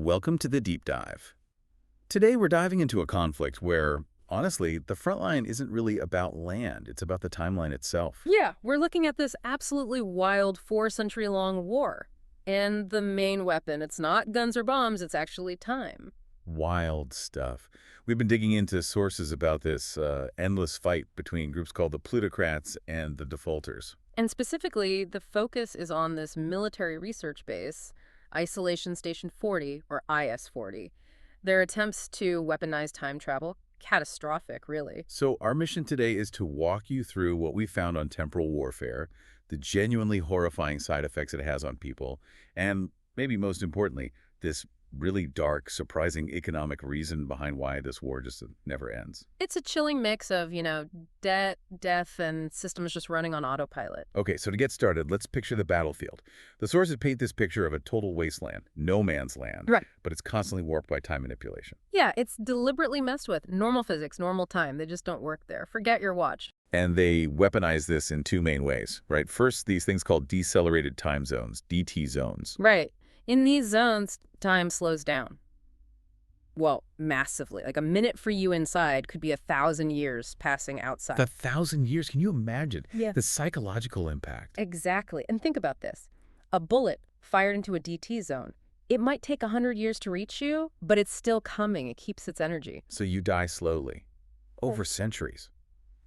Welcome to the Deep Dive. Today we're diving into a conflict where, honestly, the front line isn't really about land, it's about the timeline itself. Yeah, we're looking at this absolutely wild 4-century-long war. And the main weapon, it's not guns or bombs, it's actually time. Wild stuff. We've been digging into sources about this endless fight between groups called the Plutocrats and the Defaulters. And specifically, the focus is on this military research base, Isolation Station 40, or IS-40. Their attempts to weaponize time travel, catastrophic, really. So our mission today is to walk you through what we found on temporal warfare, the genuinely horrifying side effects it has on people, and maybe most importantly, this really dark, surprising economic reason behind why this war just never ends. It's a chilling mix of, debt, death, and systems just running on autopilot. Okay, so to get started, let's picture the battlefield. The sources paint this picture of a total wasteland, no man's land, Right. but it's constantly warped by time manipulation. Yeah, it's deliberately messed with. Normal physics, normal time, they just don't work there. Forget your watch. And they weaponize this in two main ways, right? First, these things called decelerated time zones, DT zones. Right. In these zones, time slows down. Well, massively. Like a minute for you inside could be 1,000 years passing outside. 1,000 years, can you imagine Yeah. the psychological impact? Exactly. And think about this. A bullet fired into a DT zone. It might take 100 years to reach you, but it's still coming. It keeps its energy. So you die slowly, over centuries.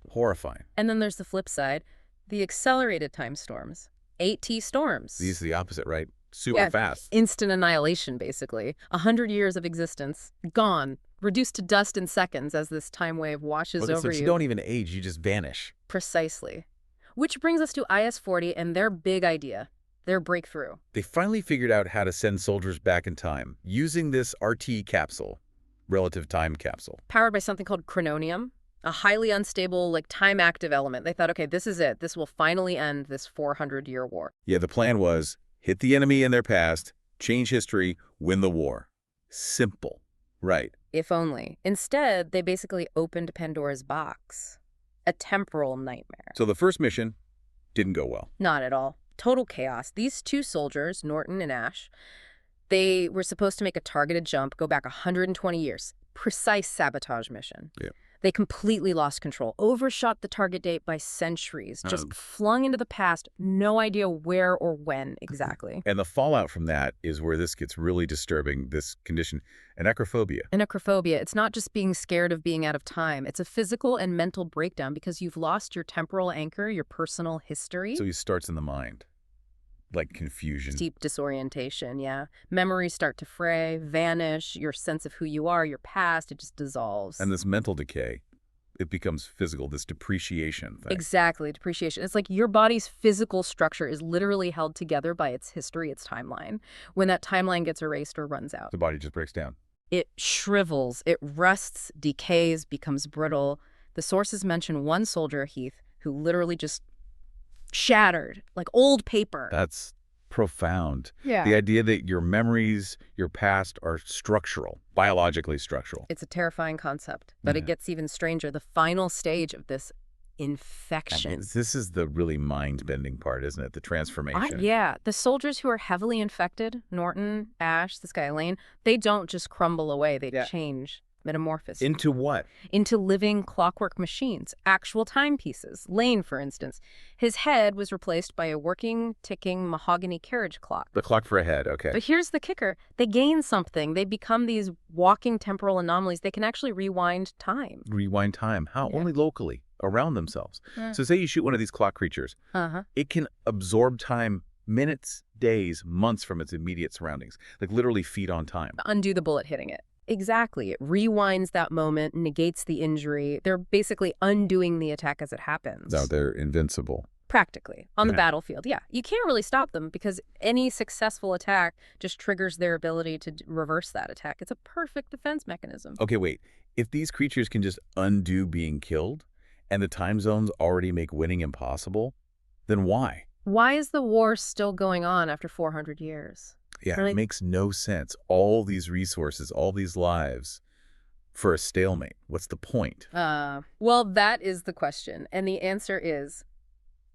Horrifying. And then there's the flip side, the accelerated time storms. 8T storms. These are the opposite, right? Super fast. Instant annihilation, basically. 100 years of existence, gone, reduced to dust in seconds as this time wave washes over so you. you don't even age, you just vanish. Precisely. Which brings us to IS-40 and their big idea, their breakthrough. They finally figured out how to send soldiers back in time using this RT capsule, relative time capsule. Powered by something called Chrono-Infection, a highly unstable, time-active element. They thought, okay, this is it. This will finally end this 400-year war. Yeah, the plan was hit the enemy in their past, change history, win the war. Simple. Right. If only. Instead, they basically opened Pandora's box. A temporal nightmare. So the first mission didn't go well. Not at all. Total chaos. These two soldiers, Norton and Ash, they were supposed to make a targeted jump, go back 120 years. Precise sabotage mission. Yeah. They completely lost control, overshot the target date by centuries, just flung into the past, no idea where or when exactly. And the fallout from that is where this gets really disturbing, this condition, anachrophobia. Anachrophobia, it's not just being scared of being out of time. It's a physical and mental breakdown because you've lost your temporal anchor, your personal history. So he starts in the mind, like confusion. Deep disorientation, yeah. Memories start to fray, vanish, your sense of who you are, your past, it just dissolves. And this mental decay, it becomes physical, this depreciation thing. Exactly, depreciation. It's like your body's physical structure is literally held together by its history, its timeline. When that timeline gets erased or runs out, The body just breaks down. it shrivels, it rusts, decays, becomes brittle. The sources mention one soldier, Heath, who literally just shattered, like old paper. That's profound. Yeah. The idea that your memories, your past are structural, biologically structural. It's a terrifying concept, but it gets even stranger. The final stage of this infection. This is the really mind-bending part, isn't it? The transformation. Yeah, the soldiers who are heavily infected, Norton, Ash, this guy Elaine, they don't just crumble away. They change, metamorphose. Into what? Into living clockwork machines, actual timepieces. Lane, for instance, his head was replaced by a working, ticking mahogany carriage clock. The clock for a head, okay. But here's the kicker. They gain something. They become these walking temporal anomalies. They can actually rewind time. Rewind time. How? Yeah. Only locally, around themselves. So say you shoot one of these clock creatures. It can absorb time minutes, days, months from its immediate surroundings. Like literally feed on time. Undo the bullet hitting it. Exactly. It rewinds that moment, negates the injury. They're basically undoing the attack as it happens. No, they're invincible. Practically. On the battlefield, yeah. You can't really stop them because any successful attack just triggers their ability to reverse that attack. It's a perfect defense mechanism. Okay, wait. If these creatures can just undo being killed, and the time zones already make winning impossible, then why? Why is the war still going on after 400 years? Yeah, Really? it makes no sense. All these resources, all these lives for a stalemate. What's the point? Well, that is the question. And the answer is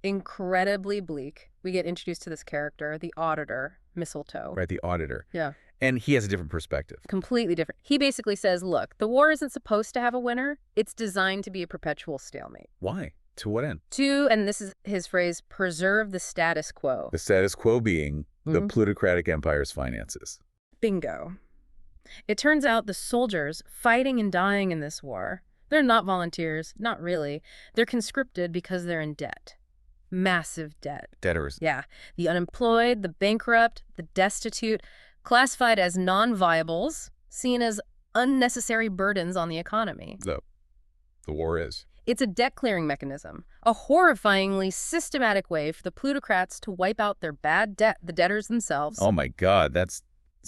incredibly bleak. We get introduced to this character, the Auditor, Mistletoe. Right, the auditor. Yeah. And he has a different perspective. Completely different. He basically says, look, the war isn't supposed to have a winner. It's designed to be a perpetual stalemate. Why? To what end? To, and this is his phrase, preserve the status quo. The status quo being the Plutocratic Empire's finances. Bingo. It turns out the soldiers fighting and dying in this war, they're not volunteers, not really. They're conscripted because they're in debt. Massive debt. Debtors. Yeah. The unemployed, the bankrupt, the destitute, classified as non-viables, seen as unnecessary burdens on the economy. The war is. It's a debt-clearing mechanism, a horrifyingly systematic way for the plutocrats to wipe out their bad debt, the debtors themselves. Oh my God, it's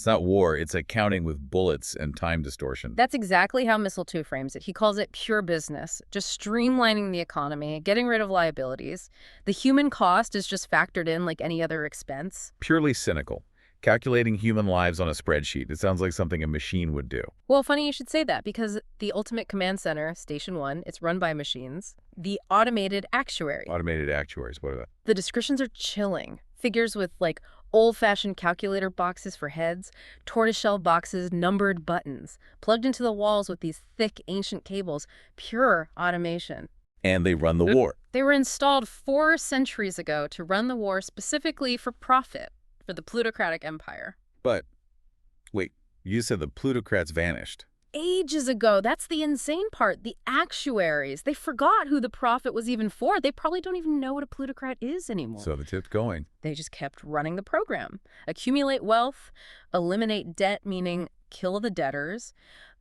not war, it's accounting with bullets and time distortion. That's exactly how Missile 2 frames it. He calls it pure business, just streamlining the economy, getting rid of liabilities. The human cost is just factored in like any other expense. Purely cynical. Calculating human lives on a spreadsheet. It sounds like something a machine would do. Well, funny you should say that, because the ultimate command center, Station 1, it's run by machines. The automated actuary. Automated actuaries, what are that? The descriptions are chilling. Figures with, like, old-fashioned calculator boxes for heads, tortoiseshell boxes, numbered buttons, plugged into the walls with these thick, ancient cables. Pure automation. And they run the war. They were installed 4 centuries ago to run the war specifically for profit. For the Plutocratic Empire. But, wait, you said the plutocrats vanished. Ages ago. That's the insane part. The actuaries. They forgot who the profit was even for. They probably don't even know what a plutocrat is anymore. So the tip's going. They just kept running the program. Accumulate wealth, eliminate debt, meaning kill the debtors.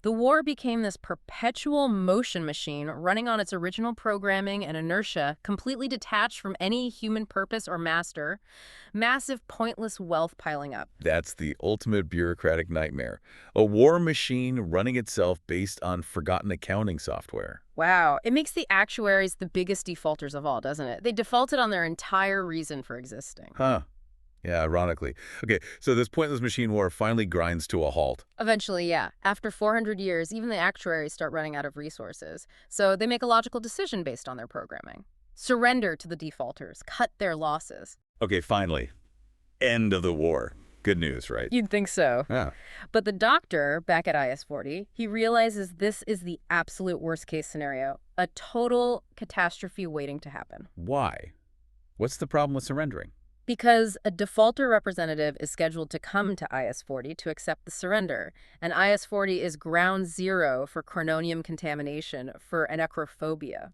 The war became this perpetual motion machine running on its original programming and inertia, completely detached from any human purpose or master. Massive, pointless wealth piling up. That's the ultimate bureaucratic nightmare. A war machine running itself based on forgotten accounting software. Wow. It makes the actuaries the biggest defaulters of all, doesn't it? They defaulted on their entire reason for existing. Huh. Yeah, ironically. Okay, so this pointless machine war finally grinds to a halt. Eventually, yeah. After 400 years, even the actuaries start running out of resources. So they make a logical decision based on their programming. Surrender to the defaulters. Cut their losses. Okay, finally. End of the war. Good news, right? You'd think so. Yeah. But the doctor, back at IS-40, he realizes this is the absolute worst-case scenario. A total catastrophe waiting to happen. Why? What's the problem with surrendering? Because a defaulter representative is scheduled to come to IS-40 to accept the surrender, and IS-40 is ground zero for chrononium contamination for anachrophobia.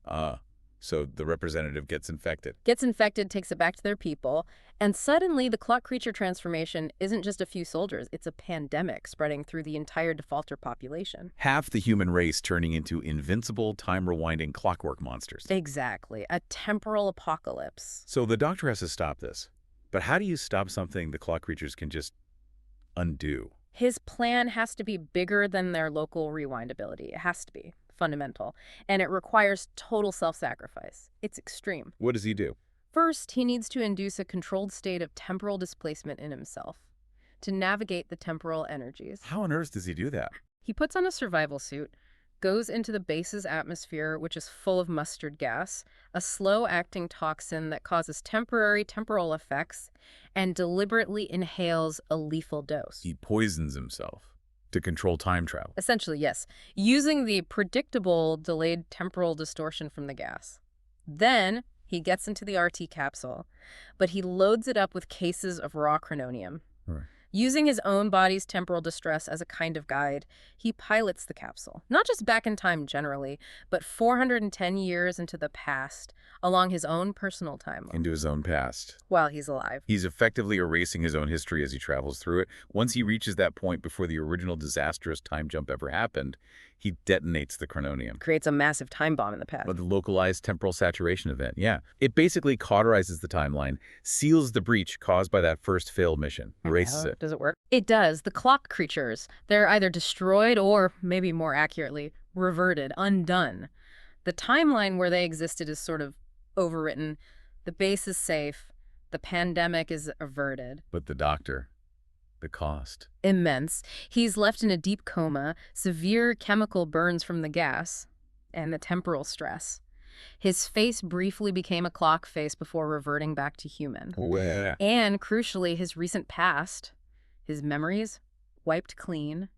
So the representative gets infected. Gets infected, takes it back to their people, and suddenly the clock creature transformation isn't just a few soldiers, it's a pandemic spreading through the entire defaulter population. Half the human race turning into invincible, time-rewinding clockwork monsters. Exactly. A temporal apocalypse. So the doctor has to stop this. But how do you stop something the clock creatures can just undo? His plan has to be bigger than their local rewind ability. It has to be fundamental. And it requires total self-sacrifice. It's extreme. What does he do? First, he needs to induce a controlled state of temporal displacement in himself to navigate the temporal energies. How on earth does he do that? He puts on a survival suit, goes into the base's atmosphere, which is full of mustard gas, a slow-acting toxin that causes temporary temporal effects, and deliberately inhales a lethal dose. He poisons himself to control time travel. Essentially, yes, using the predictable delayed temporal distortion from the gas. Then he gets into the RT capsule, but he loads it up with cases of raw chrononium. Right. Using his own body's temporal distress as a kind of guide, he pilots the capsule, not just back in time generally, but 410 years into the past, along his own personal timeline. Into his own past. While he's alive. He's effectively erasing his own history as he travels through it. Once he reaches that point before the original disastrous time jump ever happened, he detonates the chrononium. Creates a massive time bomb in the past. Or the localized temporal saturation event, yeah. It basically cauterizes the timeline, seals the breach caused by that first failed mission, erases it. Does it work? It does. The clock creatures, they're either destroyed or, maybe more accurately, reverted, undone. The timeline where they existed is sort of overwritten. The base is safe. The pandemic is averted. But the doctor, the cost. Immense. He's left in a deep coma, severe chemical burns from the gas, and the temporal stress. His face briefly became a clock face before reverting back to human. Well. And, crucially, his recent past, his memories, wiped clean.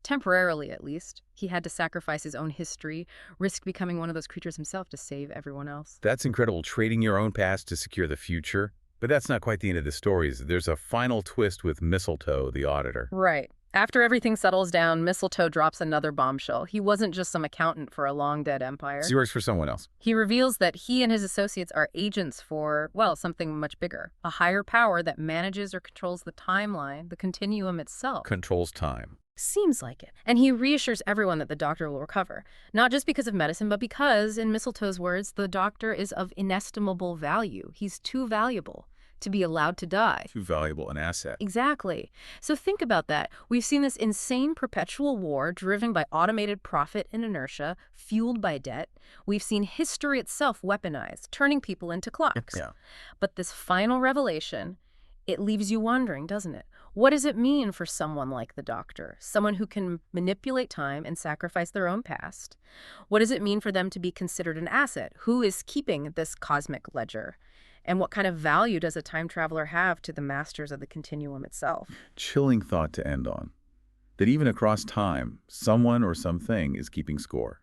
Temporarily, at least. He had to sacrifice his own history, risk becoming one of those creatures himself to save everyone else. That's incredible, trading your own past to secure the future. But that's not quite the end of the story. There's a final twist with Mistletoe, the auditor. Right. After everything settles down, Mistletoe drops another bombshell. He wasn't just some accountant for a long-dead So empire. he works for someone else. He reveals that he and his associates are agents for, well, something much bigger. A higher power that manages or controls the timeline, the continuum itself. Controls time. Seems like it. And he reassures everyone that the doctor will recover. Not just because of medicine, but because, in Mistletoe's words, the doctor is of inestimable value. He's too valuable to be allowed to die. Too valuable an asset. Exactly. So think about that. We've seen this insane perpetual war driven by automated profit and inertia, fueled by debt. We've seen history itself weaponized, turning people into clocks. Yeah. But this final revelation, it leaves you wondering, doesn't it? What does it mean for someone like the doctor, someone who can manipulate time and sacrifice their own past? What does it mean for them to be considered an asset? Who is keeping this cosmic ledger? And what kind of value does a time traveler have to the masters of the continuum itself? Chilling thought to end on. That even across time, someone or something is keeping score.